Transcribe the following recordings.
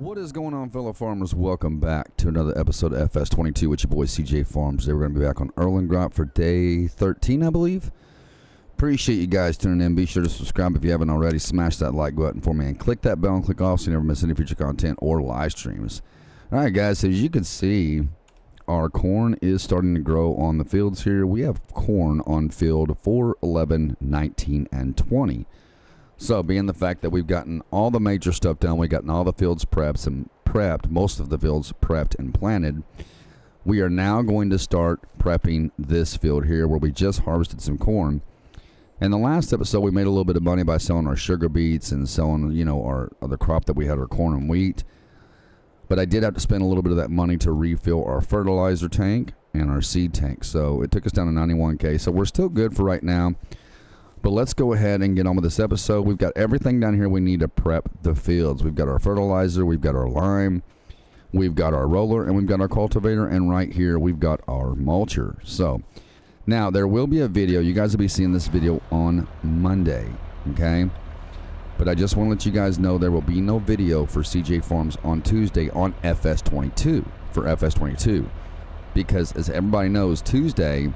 What is going on, fellow farmers? Welcome back to another episode of FS22 with your boy CJ Farms. Today we're going to be back on Erlengrot for day 13, I believe. Appreciate you guys tuning in. Be sure to subscribe if you haven't already. Smash that like button for me and click that bell and click off so you never miss any future content or live streams. Alright guys, so as you can see, our corn is starting to grow on the fields here. We have corn on field 4, 11, 19, and 20. So, being the fact that we've gotten all the major stuff done, we've gotten all the fields prepped, most of the fields prepped and planted, we are now going to start prepping this field here where we just harvested some corn. In the last episode, we made a little bit of money by selling our sugar beets and selling, you know, our other crop that we had, our corn and wheat. But I did have to spend a little bit of that money to refill our fertilizer tank and our seed tank. So, it took us down to 91K. So, we're still good for right now. But let's go ahead and get on with this episode. We've got everything down here we need to prep the fields. We've got our fertilizer, we've got our lime, we've got our roller, and we've got our cultivator, and right here we've got our mulcher. So, now there will be a video. You guys will be seeing this video on Monday, okay? But I just want to let you guys know there will be no video for CJ Farms on Tuesday on FS22, for FS22. Because as everybody knows, Tuesday,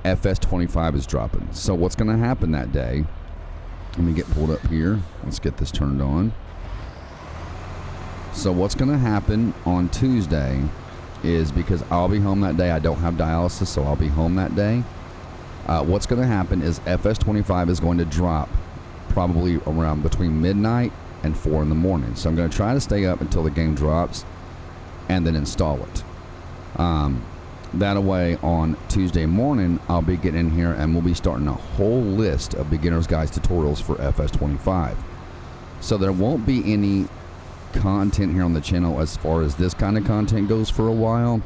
FS25 is dropping. So what's going to happen that day, let me get pulled up here. Let's get this turned on. So what's going to happen on Tuesday is, because I'll be home that day, I don't have dialysis, so I'll be home that day. What's going to happen is FS25 is going to drop probably around between midnight and 4 in the morning. So I'm going to try to stay up until the game drops and then install it. That way, on Tuesday morning, I'll be getting in here and we'll be starting a whole list of beginner's guides tutorials for FS25. So there won't be any content here on the channel as far as this kind of content goes for a while.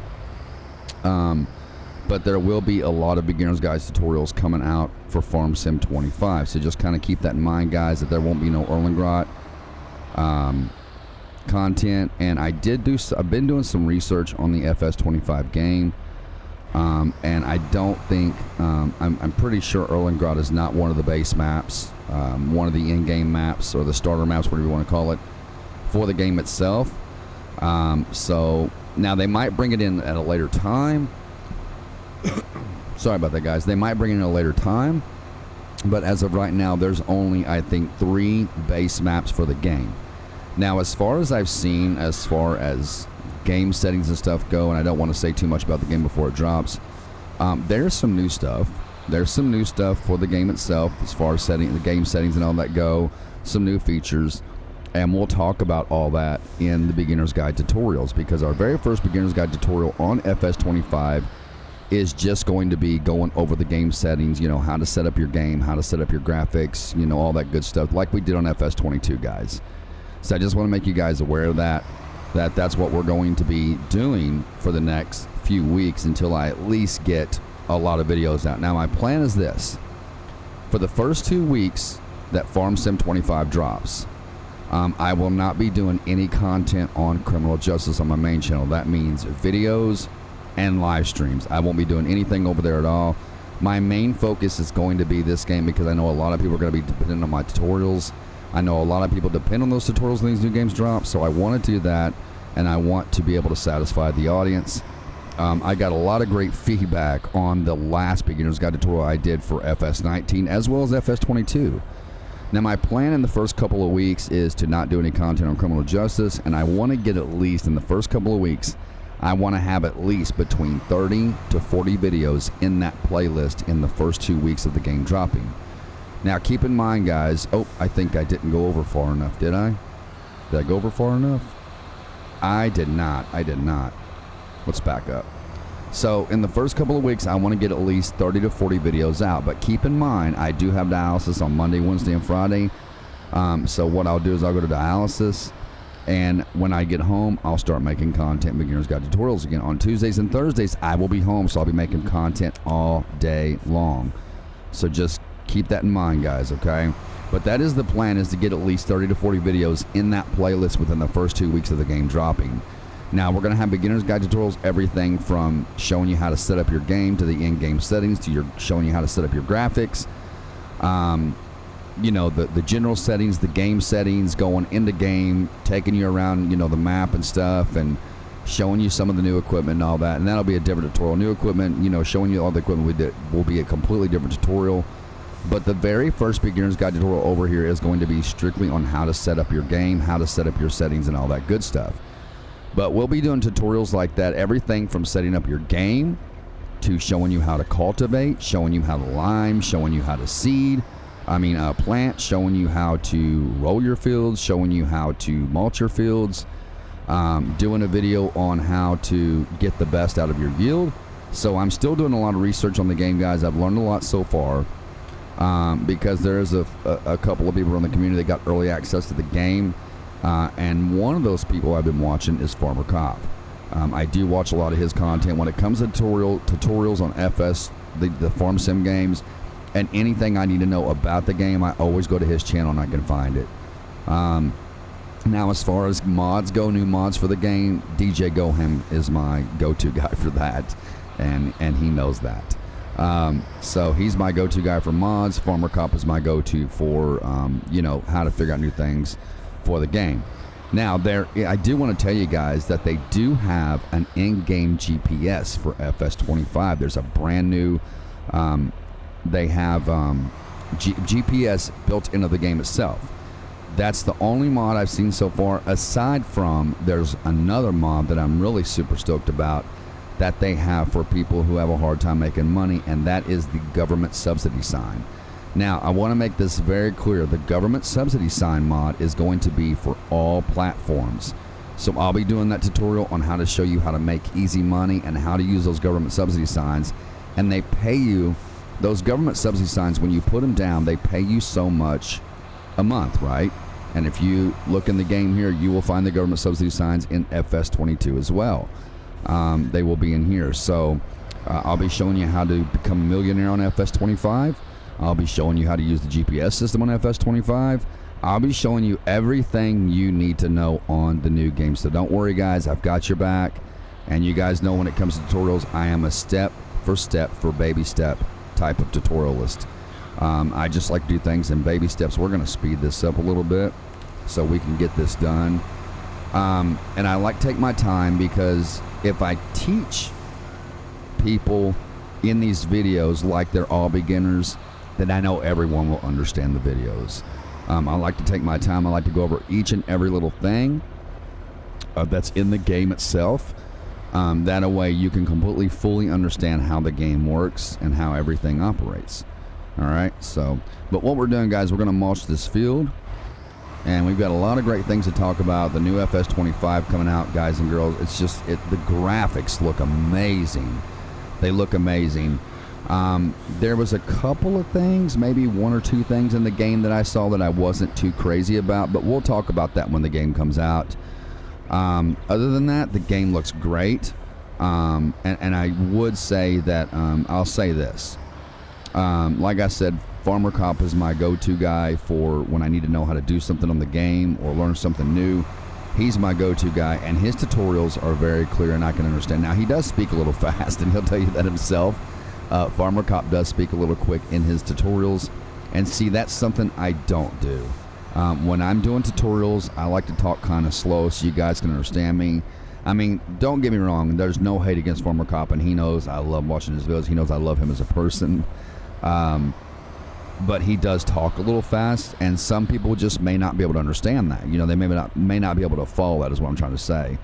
But there will be a lot of beginner's guides tutorials coming out for Farm Sim 25. So just kind of keep that in mind, guys, that there won't be no Erlengrot content. And I've been doing some research on the FS25 game. And I don't think, I'm pretty sure Erlengrot is not one of the base maps, one of the in-game maps or the starter maps, whatever you want to call it, for the game itself. So now they might bring it in at a later time. Sorry about that, guys. They might bring it in at a later time, but as of right now, there's only, I think, 3 base maps for the game. Now, as far as I've seen, as far as game settings and stuff go, and I don't want to say too much about the game before it drops, there's some new stuff. There's some new stuff for the game itself as far as the game settings and all that go, some new features, and we'll talk about all that in the beginner's guide tutorials, because our very first beginner's guide tutorial on FS25 is just going to be going over the game settings, you know, how to set up your game, how to set up your graphics, you know, all that good stuff like we did on FS22, guys. So I just want to make you guys aware of that's what we're going to be doing for the next few weeks until I at least get a lot of videos out. Now, my plan is this. For the first 2 weeks that Farm Sim 25 drops, I will not be doing any content on criminal justice on my main channel. That means videos and live streams. I won't be doing anything over there at all. My main focus is going to be this game, because I know a lot of people are going to be dependent on my tutorials. I know a lot of people depend on those tutorials when these new games drop, so I want to do that, and I want to be able to satisfy the audience. I got a lot of great feedback on the last beginner's guide tutorial I did for FS19 as well as FS22. Now, my plan in the first couple of weeks is to not do any content on criminal justice, and I want to get at least in the first couple of weeks, I want to have at least between 30 to 40 videos in that playlist in the first 2 weeks of the game dropping. Now, keep in mind, guys, I think I didn't go over far enough, did I? Did I go over far enough? I did not. Let's back up. So, in the first couple of weeks, I want to get at least 30 to 40 videos out. But keep in mind, I do have dialysis on Monday, Wednesday, and Friday. So, what I'll do is I'll go to dialysis. And when I get home, I'll start making content, beginner's guide tutorials again. On Tuesdays and Thursdays, I will be home, so I'll be making content all day long. So, just keep that in mind, guys, okay? But that is the plan, is to get at least 30 to 40 videos in that playlist within the first 2 weeks of the game dropping. Now, we're going to have beginner's guide tutorials, everything from showing you how to set up your game to the in-game settings to showing you how to set up your graphics. you know, the general settings, the game settings, going into game, taking you around, you know, the map and stuff, and showing you some of the new equipment and all that. And that'll be a different tutorial. New equipment, you know, showing you all the equipment we did will be a completely different tutorial. But the very first beginner's guide tutorial over here is going to be strictly on how to set up your game, how to set up your settings and all that good stuff. But we'll be doing tutorials like that, everything from setting up your game to showing you how to cultivate, showing you how to lime, showing you how to seed, plant, showing you how to roll your fields, showing you how to mulch your fields, doing a video on how to get the best out of your yield. So I'm still doing a lot of research on the game, guys. I've learned a lot so far, because there is a couple of people in the community that got early access to the game, and one of those people I've been watching is Farmer Cop. I do watch a lot of his content when it comes to tutorials on FS, the farm sim games, and anything I need to know about the game. I always go to his channel and I can find it. Now, as far as mods go, new mods for the game, DJ Goham is my go-to guy for that, and he knows that. So he's my go-to guy for mods. Farmer Cop is my go-to for how to figure out new things for the game. Now, I do want to tell you guys that they do have an in-game GPS for FS25. There's a brand new, they have GPS built into the game itself. That's the only mod I've seen so far, aside from there's another mod that I'm really super stoked about that they have for people who have a hard time making money, and that is the government subsidy sign. Now, I want to make this very clear. The government subsidy sign mod is going to be for all platforms. So I'll be doing that tutorial on how to show you how to make easy money and how to use those government subsidy signs. And they pay you, those government subsidy signs, when you put them down, they pay you so much a month, right? And if you look in the game here, you will find the government subsidy signs in FS22 as well. They will be in here. So I'll be showing you how to become a millionaire on FS25. I'll be showing you how to use the GPS system on FS25. I'll be showing you everything you need to know on the new game. So don't worry, guys. I've got your back. And you guys know when it comes to tutorials, I am a step for baby step type of tutorialist. I just like to do things in baby steps. We're going to speed this up a little bit so we can get this done. And I like to take my time, because if I teach people in these videos like they're all beginners, then I know everyone will understand the videos. I like to take my time. I like to go over each and every little thing that's in the game itself. That way you can completely, fully understand how the game works and how everything operates. All right, so, but what we're doing, guys, we're going to mulch this field, and we've got a lot of great things to talk about. The new FS25 coming out, guys and girls. It's just, the graphics look amazing. They look amazing. There was a couple of things, maybe one or two things in the game that I saw that I wasn't too crazy about, but we'll talk about that when the game comes out. Other than that, the game looks great. And I would say that, I'll say this. Like I said, Farmer Cop is my go-to guy for when I need to know how to do something on the game or learn something new. He's my go-to guy, and his tutorials are very clear and I can understand. Now, he does speak a little fast, and he'll tell you that himself. Farmer Cop does speak a little quick in his tutorials, and see, that's something I don't do. When I'm doing tutorials, I like to talk kind of slow so you guys can understand me. I mean, don't get me wrong, there's no hate against Farmer Cop, and he knows I love watching his videos. He knows I love him as a person. But he does talk a little fast, and some people just may not be able to understand that. You know, they may not be able to follow that, is what I'm trying to say.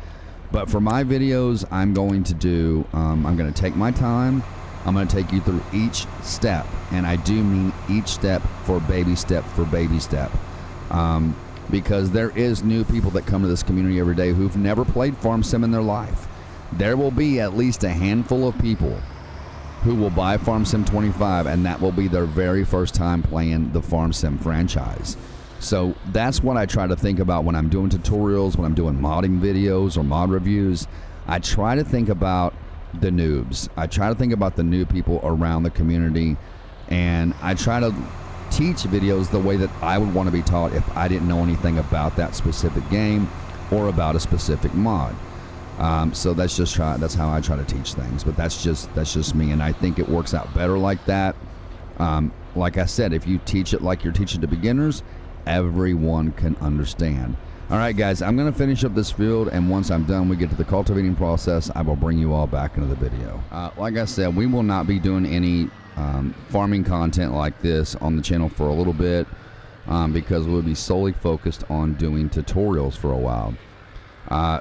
But for my videos, I'm going to do, I'm going to take my time. I'm going to take you through each step, and I do mean each step for baby step for baby step. Because there is new people that come to this community every day who've never played Farm Sim in their life. There will be at least a handful of people who will buy Farm Sim 25, and that will be their very first time playing the Farm Sim franchise. So that's what I try to think about when I'm doing tutorials, when I'm doing modding videos or mod reviews. I try to think about the noobs. I try to think about the new people around the community, and I try to teach videos the way that I would want to be taught if I didn't know anything about that specific game or about a specific mod. So that's how I try to teach things, but that's just me, and I think it works out better like that. like I said, if you teach it like you're teaching to beginners, everyone can understand. All right, guys, I'm going to finish up this field, and once I'm done, we get to the cultivating process, I will bring you all back into the video. Like I said, we will not be doing any farming content like this on the channel for a little bit, because we'll be solely focused on doing tutorials for a while.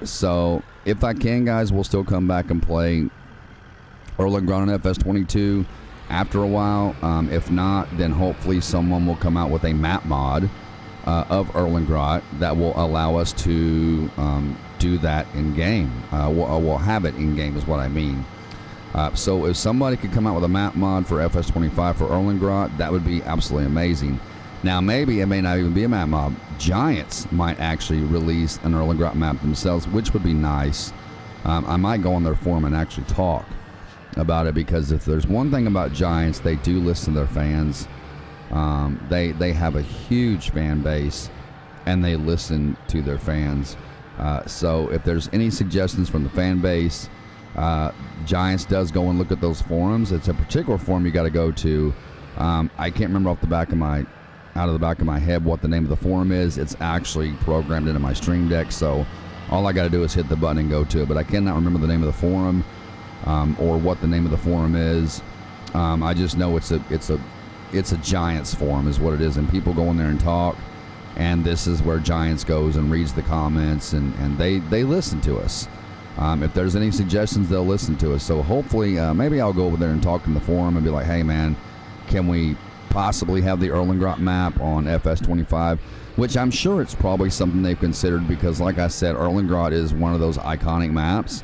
So if I can, guys, we'll still come back and play Erlengrad on FS22 after a while. If not, then hopefully someone will come out with a map mod of Erlengrad that will allow us to do that in game. We'll have it in game is what I mean. So if somebody could come out with a map mod for FS25 for Erlengrad, that would be absolutely amazing. Now maybe it may not even be a map mod. Giants might actually release an Erlengrad map themselves, which would be nice. I might go on their forum and actually talk about it, because if there's one thing about Giants, they do listen to their fans. They have a huge fan base, and they listen to their fans. So if there's any suggestions from the fan base, Giants does go and look at those forums. It's a particular forum you got to go to. I can't remember out of the back of my head what the name of the forum is. It's actually programmed into my stream deck, so all I got to do is hit the button and go to it. But I cannot remember the name of the forum, or what the name of the forum is. I just know it's a Giants forum is what it is, and people go in there and talk, and this is where Giants goes and reads the comments, and they listen to us. If there's any suggestions, they'll listen to us. So hopefully, maybe I'll go over there and talk in the forum and be like, hey man, can we possibly have the Erlengrad map on FS25, which I'm sure it's probably something they've considered, because like I said, Erlengrad is one of those iconic maps,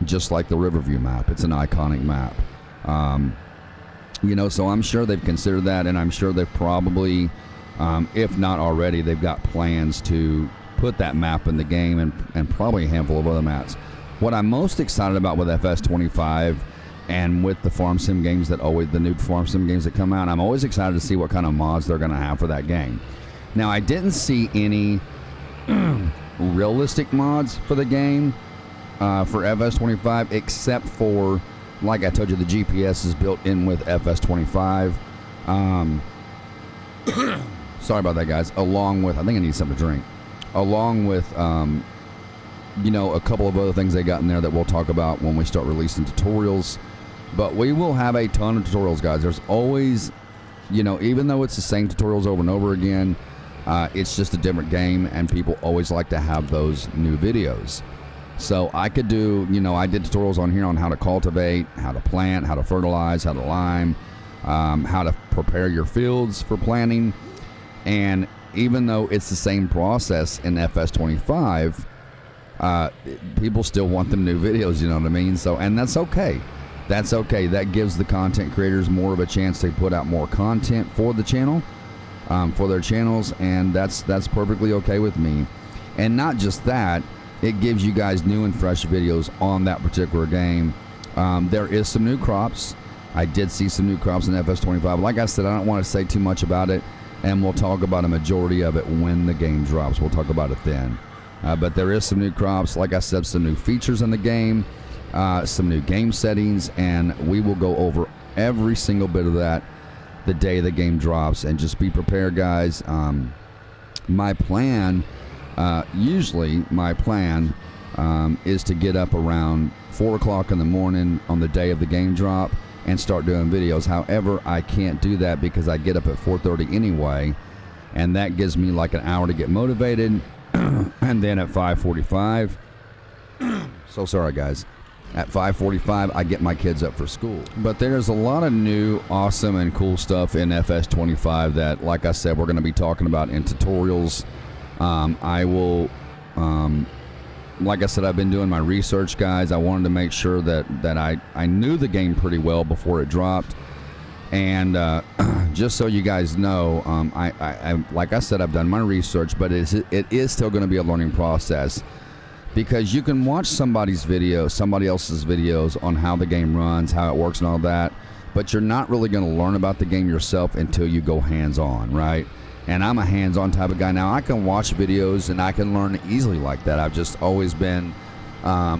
just like the Riverview map. It's an iconic map. You know, so I'm sure they've considered that, and I'm sure they've probably, if not already, they've got plans to put that map in the game, and probably a handful of other maps. What I'm most excited about with FS25 and with the farm sim games the new farm sim games that come out, I'm always excited to see what kind of mods they're going to have for that game. Now, I didn't see any realistic mods for the game for FS25, except for, like I told you, the GPS is built in with FS25. Sorry about that, guys. Along with, I think I need something to drink. Along with, you know, a couple of other things they got in there that we'll talk about when we start releasing tutorials. But we will have a ton of tutorials, guys. There's always, you know, even though it's the same tutorials over and over again, it's just a different game, and people always like to have those new videos. So I could do, you know, I did tutorials on here on how to cultivate, how to plant, how to fertilize, how to lime, how to prepare your fields for planting. And even though it's the same process in FS25, people still want them new videos, you know what I mean? So, and that's okay. That's okay. That gives the content creators more of a chance to put out more content for the channel, for their channels, and that's perfectly okay with me. And not just that, it gives you guys new and fresh videos on that particular game. There is some new crops. I did see some new crops in FS25. Like I said, I don't want to say too much about it, and we'll talk about a majority of it when the game drops. We'll talk about it then. But there is some new crops. Like I said, some new features in the game, some new game settings, and we will go over every single bit of that the day the game drops. And just be prepared, guys. My plan, usually my plan is to get up around 4 o'clock in the morning on the day of the game drop and start doing videos. However, I can't do that because I get up at 4:30 anyway, and that gives me like an hour to get motivated. And then at 5:45, so sorry guys, at 5:45 I get my kids up for school. But there's a lot of new awesome and cool stuff in FS25 that, like I said, we're going to be talking about in tutorials. I will, like I said, I've been doing my research, guys. I wanted to make sure that I knew the game pretty well before it dropped. And just so you guys know, I like I said, I've done my research, but it is still going to be a learning process, because you can watch somebody else's videos on how the game runs, how it works and all that, but you're not really going to learn about the game yourself until you go hands-on, right? And I'm a hands-on type of guy. Now, I can watch videos and I can learn easily like that. I've just always been, a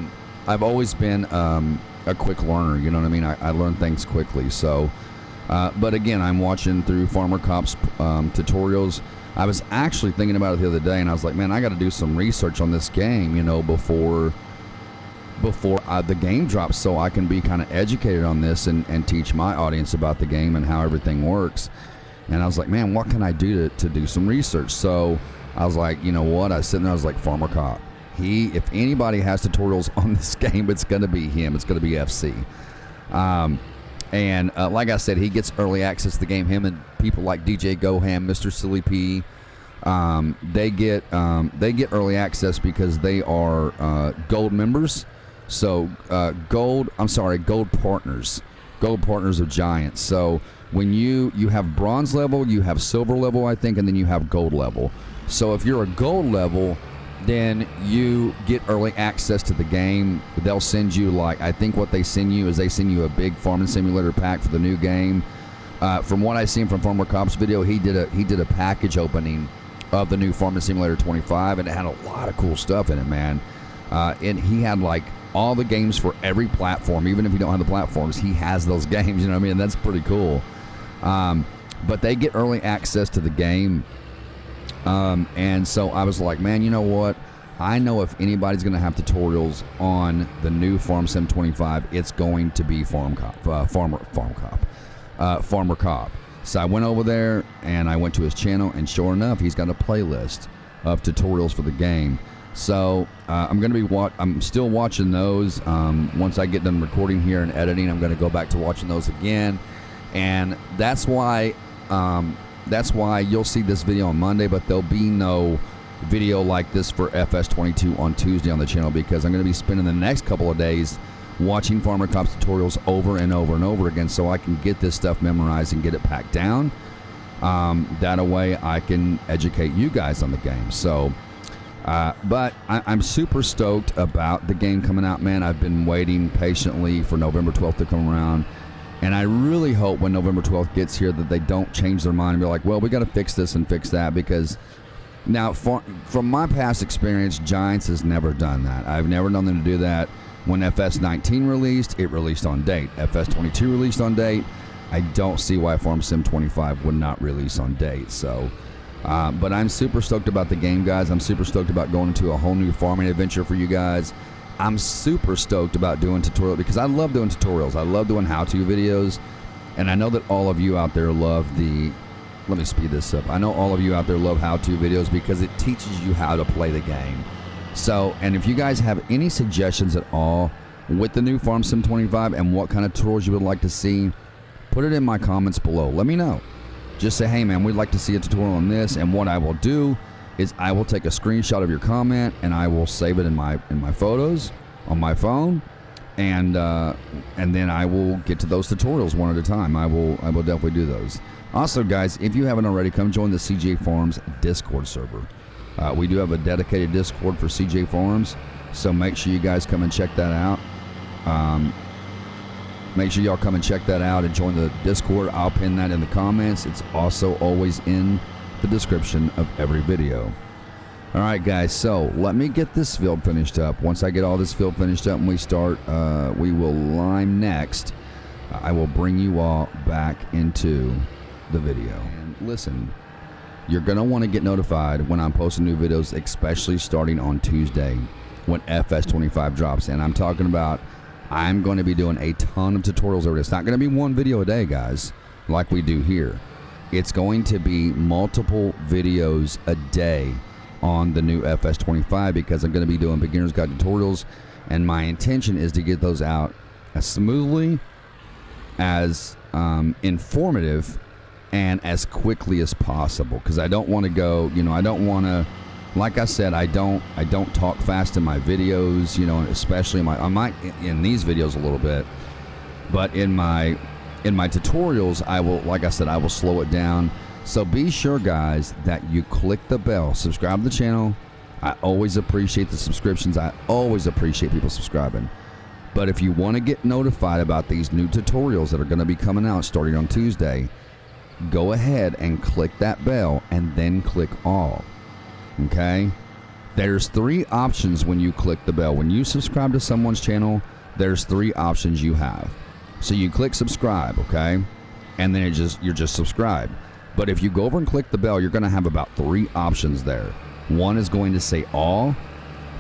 quick learner, you know what I mean? I learn things quickly. So But again, I'm watching through Farmer Cop's tutorials. I was actually thinking about it the other day, and I was like, man, I got to do some research on this game, you know, before the game drops, so I can be kind of educated on this and teach my audience about the game and how everything works. And I was like, man, what can I do to do some research? So I was like, you know what? I was sitting there, I was like, Farmer Cop. If anybody has tutorials on this game, it's going to be him. It's going to be FC. And like I said, he gets early access to the game. Him and people like DJ Goham, Mr. Silly P, they get early access because they are gold members. So gold partners of Giants. So when you have bronze level, you have silver level, I think, and then you have gold level. So if you're a gold level, then you get early access to the game. They'll send you, like, I think what they send you is they send you a big Farming Simulator pack for the new game. From what I've seen from Farmer Cop's video, he did a package opening of the new Farming Simulator 25, and it had a lot of cool stuff in it, man. And he had like all the games for every platform. Even if you don't have the platforms, he has those games. You know what I mean? That's pretty cool. But they get early access to the game. And so I was like, man, you know what? I know if anybody's going to have tutorials on the new Farm Sim 25, it's going to be Farmer Cop. So I went over there and I went to his channel, and sure enough, he's got a playlist of tutorials for the game. So I'm still watching those. Once I get done recording here and editing, I'm going to go back to watching those again, and that's why you'll see this video on Monday, but there'll be no video like this for FS22 on Tuesday on the channel, because I'm going to be spending the next couple of days watching Farmer Cop's tutorials over and over and over again, so I can get this stuff memorized and get it packed down. That way I can educate you guys on the game. So, but I'm super stoked about the game coming out, man. I've been waiting patiently for November 12th to come around. And I really hope when November 12th gets here that they don't change their mind and be like, well, we got to fix this and fix that. Because now, from my past experience, Giants has never done that. I've never known them to do that. When FS19 released, it released on date. FS22 released on date. I don't see why Farm Sim 25 would not release on date. So, but I'm super stoked about the game, guys. I'm super stoked about going into a whole new farming adventure for you guys. I'm super stoked about doing tutorials because I love doing tutorials. I love doing how-to videos, and I know that all of you out there love let me speed this up. I know all of you out there love how-to videos because it teaches you how to play the game. So, and if you guys have any suggestions at all with the new Farm Sim 25 and what kind of tutorials you would like to see, put it in my comments below. Let me know. Just say, hey man, we'd like to see a tutorial on this, and what I will do is I will take a screenshot of your comment and I will save it in my photos on my phone, and then I will get to those tutorials one at a time. I will definitely do those. Also, guys, if you haven't already, come join the CJ Farms Discord server. We do have a dedicated Discord for CJ Farms, so make sure you guys come and check that out. Make sure y'all come and check that out and join the Discord. I'll pin that in the comments. It's also always in the description of every video. All right, guys, so let me get this field finished up. Once I get all this field finished up and we will lime next, I will bring you all back into the video. And listen, you're gonna want to get notified when I'm posting new videos, especially starting on Tuesday when FS25 drops. And I'm talking about, I'm going to be doing a ton of tutorials over this. It's not going to be one video a day, guys, like we do here. It's going to be multiple videos a day on the new FS25 because I'm going to be doing beginner's guide tutorials, and my intention is to get those out as smoothly, as informative, and as quickly as possible, because I don't want to go, I don't want to, like I said, I don't talk fast in my videos, especially I might in these videos a little bit, but in my tutorials, I will, like I said, I will slow it down. So be sure, guys, that you click the bell, subscribe to the channel. I always appreciate the subscriptions. I always appreciate people subscribing. But if you want to get notified about these new tutorials that are going to be coming out starting on Tuesday, go ahead and click that bell and then click all. Okay? There's 3 options when you click the bell. When you subscribe to someone's channel, there's 3 options you have. So you click subscribe, okay? and then you're just subscribed. But if you go over and click the bell, you're going to have about 3 options there. One is going to say all,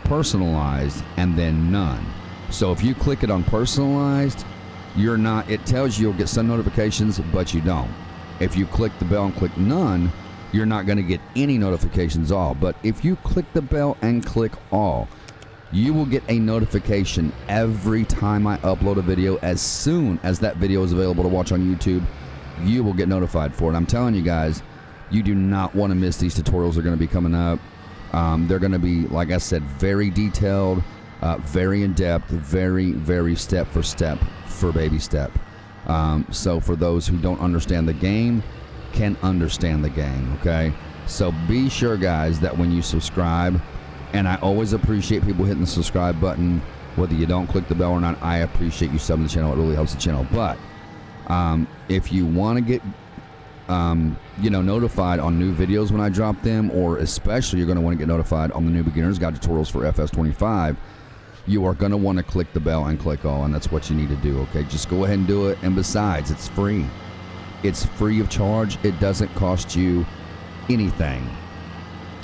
personalized, and then none. So if you click it on personalized, it tells you you'll get some notifications, but you don't. If you click the bell and click none, you're not going to get any notifications all. But if you click the bell and click all, you will get a notification every time I upload a video. As soon as that video is available to watch on YouTube, you will get notified for it. I'm telling you guys, you do not want to miss these tutorials. They're going to be coming up. They're going to be, like I said, very detailed, very in-depth, very, very step for baby step. So for those who don't understand the game, can understand the game, okay? So be sure, guys, that when you subscribe, and I always appreciate people hitting the subscribe button, whether you don't click the bell or not. I appreciate you subbing the channel. It really helps the channel. But if you want to get notified on new videos when I drop them, or especially you're going to want to get notified on the new beginner's guide tutorials for FS25, you are going to want to click the bell and click all, and that's what you need to do, okay? Just go ahead and do it. And besides, it's free. It's free of charge. It doesn't cost you anything.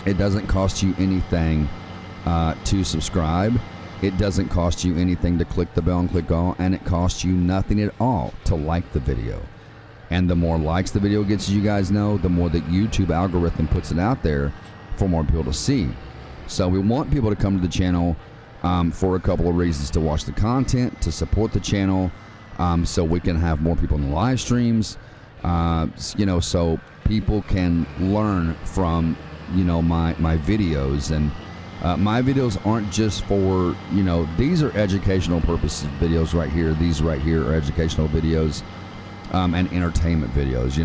It doesn't cost you anything to subscribe. It doesn't cost you anything to click the bell and click all, and it costs you nothing at all to like the video. And the more likes the video gets, as you guys know, the more that YouTube algorithm puts it out there for more people to see. So we want people to come to the channel for a couple of reasons: to watch the content, to support the channel, so we can have more people in the live streams, so people can learn from my videos. And my videos aren't just for, these are educational purposes videos right here. These right here are educational videos and entertainment videos,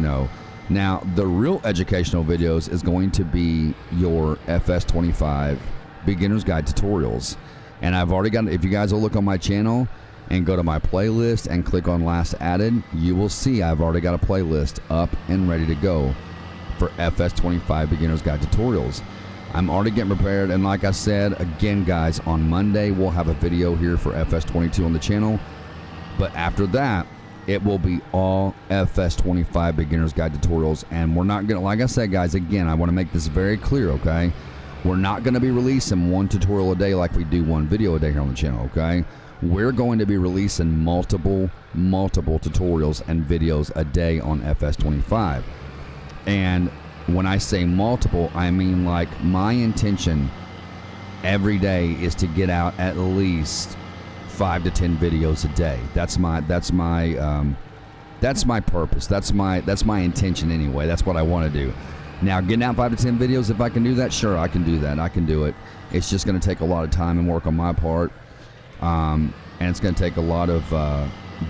Now, the real educational videos is going to be your FS25 beginner's guide tutorials. And I've already got, if you guys will look on my channel and go to my playlist and click on last added, you will see I've already got a playlist up and ready to go for FS25 beginner's guide tutorials. I'm already getting prepared, and like I said, again, guys, on Monday we'll have a video here for FS22 on the channel, but after that it will be all FS25 beginner's guide tutorials. And we're not gonna, like I said, guys, again, I want to make this very clear, okay? We're not going to be releasing one tutorial a day like we do one video a day here on the channel, okay? We're going to be releasing multiple tutorials and videos a day on FS25. And when I say multiple, I mean, like, my intention every day is to get out at least 5 to 10 videos a day. That's my purpose. That's my intention anyway. That's what I want to do. Now, getting out 5 to 10 videos, if I can do that, sure, I can do that. I can do it. It's just going to take a lot of time and work on my part, and it's going to take a lot of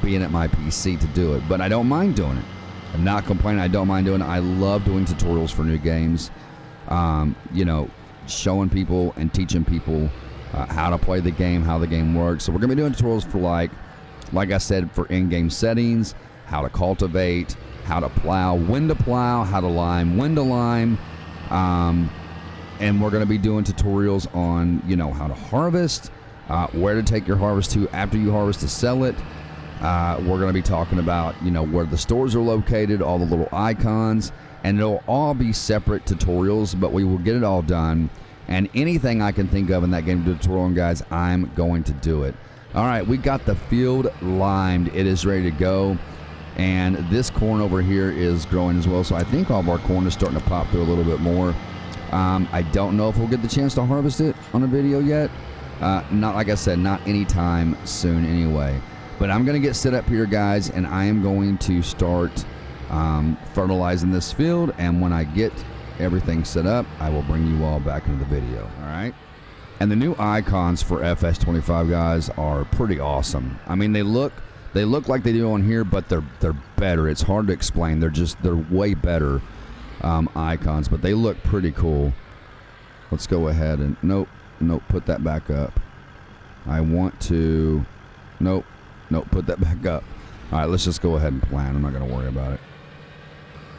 being at my PC to do it. But I don't mind doing it. I'm not complaining. I don't mind doing it. I love doing tutorials for new games, showing people and teaching people how to play the game, how the game works. So we're going to be doing tutorials for, like I said, for in-game settings, how to cultivate, how to plow, when to plow, how to lime, when to lime, and we're going to be doing tutorials on, how to harvest, where to take your harvest to after you harvest to sell it. We're going to be talking about, where the stores are located, all the little icons, and it'll all be separate tutorials, but we will get it all done. And anything I can think of in that game tutorial, guys, I'm going to do it. All right, we got the field limed. It is ready to go. And this corn over here is growing as well, so I think all of our corn is starting to pop through a little bit more. I don't know if we'll get the chance to harvest it on a video yet. Not, like I said, not anytime soon anyway. But I'm going to get set up here, guys, and I am going to start fertilizing this field. And when I get everything set up, I will bring you all back into the video. All right. And the new icons for FS25, guys, are pretty awesome. I mean, they look like they do on here, but they're better. It's hard to explain. They're way better icons, but they look pretty cool. Let's go ahead and nope, put that back up. I want to nope, put that back up. All right, let's just go ahead and plan. I'm not going to worry about it.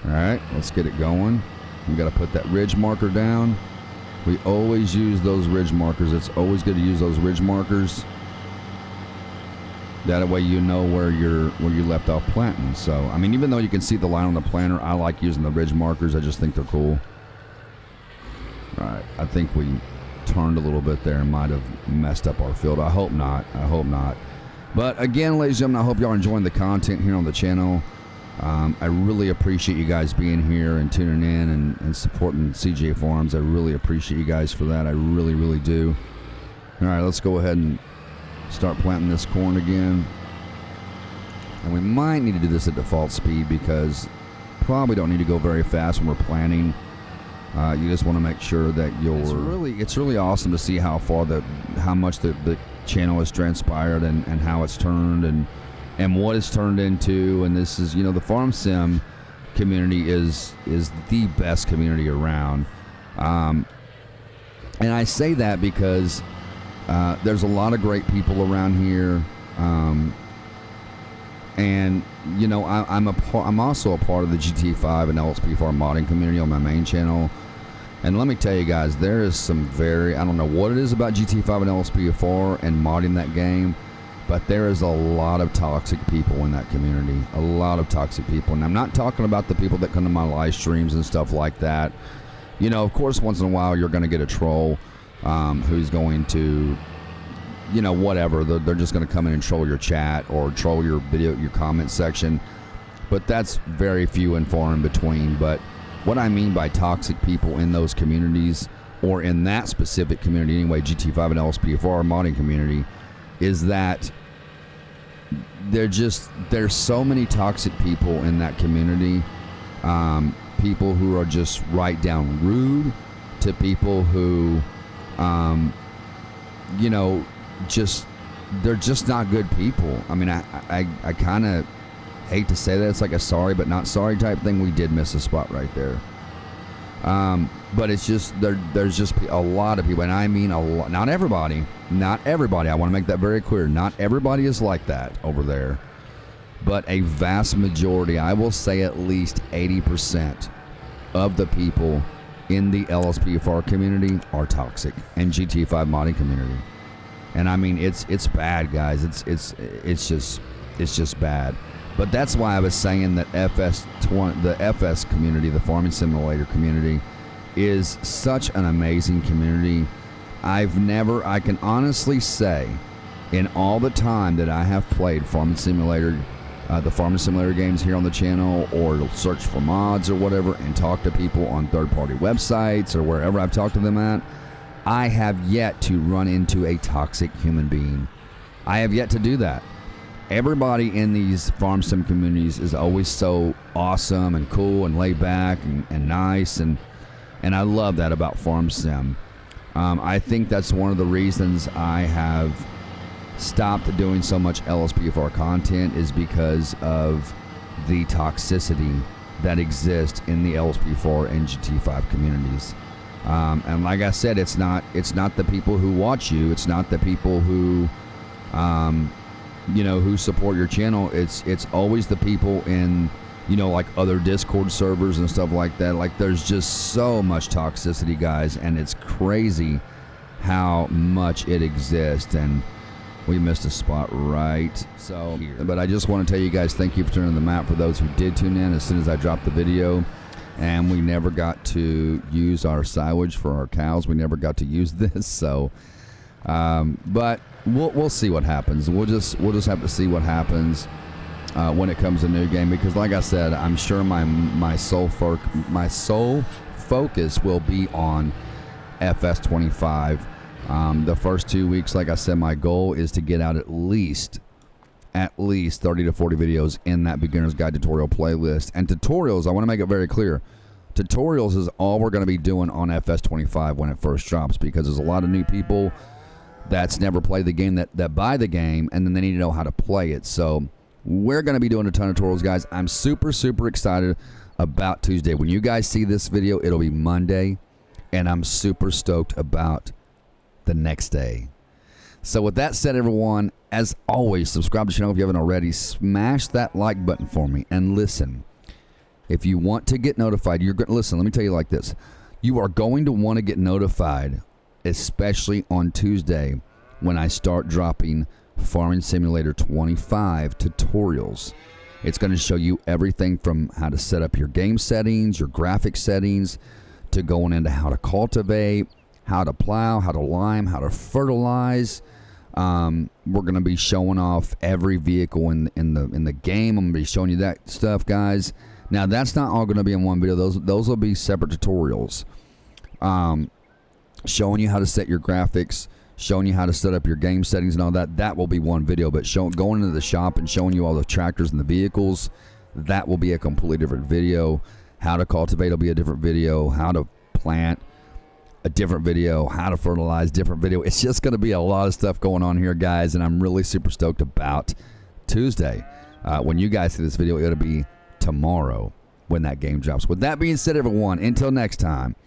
All right, let's get it going. We got to put that ridge marker down. We always use those ridge markers. It's always good to use those ridge markers. That way you know where you left off planting. So, I mean, even though you can see the line on the planter, I like using the ridge markers. I just think they're cool. All right, I think we turned a little bit there and might have messed up our field. I hope not. I hope not. But again, ladies and gentlemen, I hope y'all are enjoying the content here on the channel. I really appreciate you guys being here and tuning in and supporting CJ Farms. I really appreciate you guys for that. I really, really do. All right, let's go ahead and start planting this corn again. And we might need to do this at default speed because probably don't need to go very fast when we're planting. You just want to make sure that it's really awesome to see how much the channel has transpired and how it's turned and what it's turned into. And this is, the farm sim community is the best community around. And I say that because there's a lot of great people around here. And I'm also a part of the GT5 and LSP Farm modding community on my main channel. And let me tell you guys, there is some I don't know what it is about GT5 and LSP4 and modding that game, but there is a lot of toxic people in that community. A lot of toxic people. And I'm not talking about the people that come to my live streams and stuff like that. Of course, once in a while you're going to get a troll who's going to, whatever. They're just going to come in and troll your chat or troll your video, your comment section. But that's very few and far in between. But what I mean by toxic people in those communities, or in that specific community anyway, GT5 and LSP4 modding community, is that there's so many toxic people in that community. People who are just right down rude to people who, they're just not good people. I mean, I kind of hate to say that. It's like a sorry but not sorry type thing. We did miss a spot right there. But it's just, there's just a lot of people, and I mean a lot. Not everybody. I want to make that very clear. Not everybody is like that over there. But a vast majority, I will say at least 80% of the people in the LSPFR community are toxic, and GT5 modding community. And I mean, it's bad, guys. It's just bad. But that's why I was saying that the FS community, the Farming Simulator community, is such an amazing community. I can honestly say, in all the time that I have played Farming Simulator, the Farming Simulator games here on the channel, or search for mods or whatever, and talk to people on third-party websites or wherever I've talked to them at, I have yet to run into a toxic human being. I have yet to do that. Everybody in these farm sim communities is always so awesome and cool and laid back and nice, and I love that about farm sim. I think that's one of the reasons I have stopped doing so much LSPFR content, is because of the toxicity that exists in the LSP4 and GT5 communities. And like I said, it's not the people who watch you. It's not the people who who support your channel. It's always the people in, like other Discord servers and stuff like that. Like, there's just so much toxicity, guys, and it's crazy how much it exists. And we missed a spot right so here. But I just want to tell you guys, thank you for turning the map for those who did tune in as soon as I dropped the video. And we never got to use our silage for our cows. We never got to use this, so but we'll see what happens. We'll just have to see what happens when it comes to new game, because like I said, I'm sure my sole focus will be on FS25. The first 2 weeks, like I said, my goal is to get out at least 30 to 40 videos in that beginner's guide tutorial playlist. And tutorials, I want to make it very clear, tutorials is all we're going to be doing on FS25 when it first drops, because there's a lot of new people that's never played the game that buy the game, and then they need to know how to play it. So we're going to be doing a ton of tutorials, guys. I'm super excited about Tuesday. When you guys see this video, it'll be Monday, and I'm super stoked about the next day. So with that said, everyone, as always, subscribe to the channel if you haven't already. Smash that like button for me, and listen, if you want to get notified, you're going to listen. Let me tell you like this: you are going to want to get notified, especially on Tuesday when I start dropping Farming Simulator 25 tutorials. It's going to show you everything from how to set up your game settings, your graphic settings, to going into how to cultivate, how to plow, how to lime, how to fertilize. We're going to be showing off every vehicle in the game. I'm going to be showing you that stuff, guys. Now, that's not all going to be in one video. Those will be separate tutorials. Showing you how to set your graphics, showing you how to set up your game settings and all that. That will be one video. But going into the shop and showing you all the tractors and the vehicles, that will be a completely different video. How to cultivate will be a different video. How to plant, a different video. How to fertilize, different video. It's just going to be a lot of stuff going on here, guys, and I'm really super stoked about Tuesday. When you guys see this video, it'll be tomorrow when that game drops. With that being said, everyone, until next time,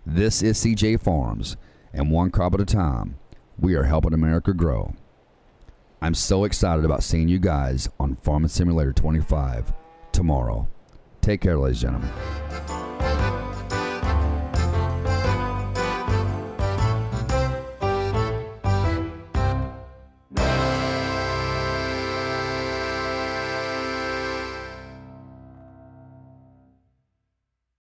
this is CJ Farms, and one crop at a time, we are helping America grow. I'm so excited about seeing you guys on Farming Simulator 25 tomorrow. Take care, ladies and gentlemen.